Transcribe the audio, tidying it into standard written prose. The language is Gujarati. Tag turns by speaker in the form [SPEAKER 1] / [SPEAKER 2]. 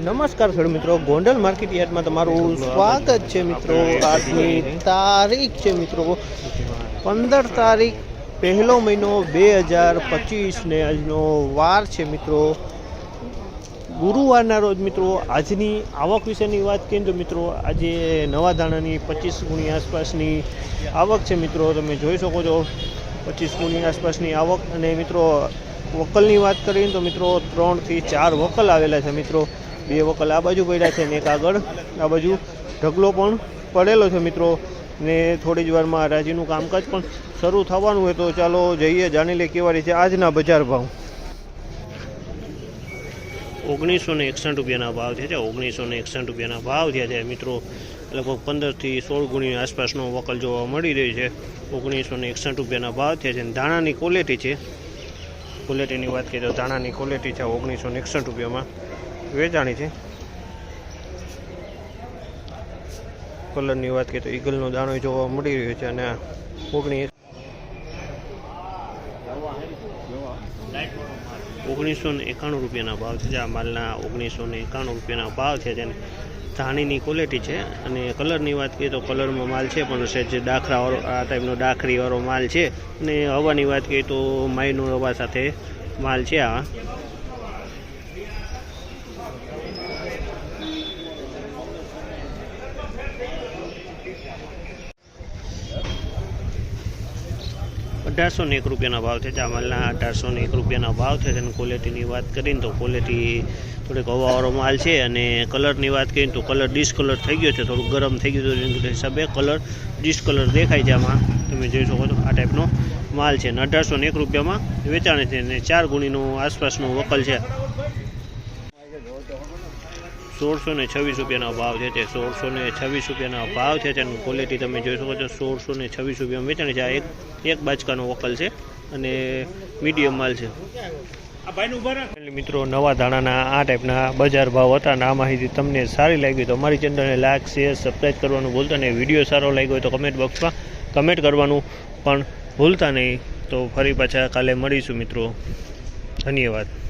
[SPEAKER 1] નમસ્કાર ખેડૂત મિત્રો, ગોંડલ માર્કેટ યાર્ડમાં તમારું સ્વાગત છે મિત્રો। આજની તારીખ છે મિત્રો 15 તારીખ પહેલો મહિનો 2025 ને આજનો વાર છે મિત્રો ગુરુવારના રોજ મિત્રો। આજની આવક વિશેની વાત કરીએ તો મિત્રો આજે નવા ધાણાની 25 ગુણી આસપાસની આવક છે મિત્રો। તમે જોઈ શકો છો 25 ગુણી આસપાસની આવક। અને મિત્રો વકલની વાત કરીએ તો મિત્રો 3 થી 4 વકલ આવેલા છે મિત્રો। 2 વકલ આ બાજુ પડ્યા છે ને એક આગળ આ બાજુ ઢગલો પણ પડેલો છે મિત્રો। ને થોડી જ વારમાં હરાજીનું કામકાજ પણ શરૂ થવાનું હોય તો ચાલો જઈએ જાણી લઈએ કેવા રીતે આજના બજાર ભાવ। 1961 રૂપિયાના ભાવ થયા છે। 1961 રૂપિયાના ભાવ થયા છે મિત્રો। લગભગ 15 થી 16 ગુણી આસપાસનો વકલ જોવા મળી રહ્યો છે। 1961 રૂપિયાના ભાવ થયા છે। ધાણાની ક્વોલિટી છે, ક્વોલિટીની વાત કરીએ તો ધાણાની ક્વોલિટી છે 1961 રૂપિયામાં વેચાણી છે। કલરની વાત કરીએ તો ઈગલનો દાણો જોવા મળી રહ્યો છે। અને 1991 રૂપિયાના ભાવ છે। આ માલના 1991 રૂપિયાના ભાવ છે જેને ધાણીની ક્વોલિટી છે। અને કલરની વાત કરીએ તો કલરમાં માલ છે પણ સહેજ ડાખરાવાળો આ ટાઈપનો ડાખરીવાળો માલ છે। અને હવાની વાત કરીએ તો માયનો હવા સાથે માલ છે। આ 1801 રૂપિયાના ભાવ છે। આ માલના 1801 રૂપિયાના ભાવ છે। અને ક્વોલિટીની વાત કરીને તો ક્વોલિટી થોડીક હવાવાળો માલ છે। અને કલરની વાત કરીએ તો કલર ડિસ્કલર થઈ ગયો છે, થોડુંક ગરમ થઈ ગયું છે હિસાબે કલર ડિસ્કલર દેખાય છે। આમાં તમે જોઈ શકો છો આ ટાઈપનો માલ છે। અને 1801 રૂપિયામાં વેચાણે છે। અને 4 ગુણીનો આસપાસનો વકલ છે। 1626 રૂપિયાના ભાવ છે। 1626 રૂપિયાના ભાવ છે। અને ક્વોલિટી તમે જોઈ શકો છો 1626 રૂપિયામાં વેચાણી છે। આ એક બાચકાનો વકલ છે અને મીડિયમ માલ છે। મિત્રો નવા ધાણાના આ ટાઈપના બજાર ભાવ હતા અને આ માહિતી તમને સારી લાગી તો અમારી ચેનલને લાઈક, શેર, સબસ્ક્રાઈબ કરવાનું ભૂલતા નહીં। વિડીયો સારો લાગ્યો હોય તો કમેન્ટ બોક્સમાં કમેન્ટ કરવાનું પણ ભૂલતા નહીં। તો ફરી પાછા કાલે મળીશું મિત્રો, ધન્યવાદ।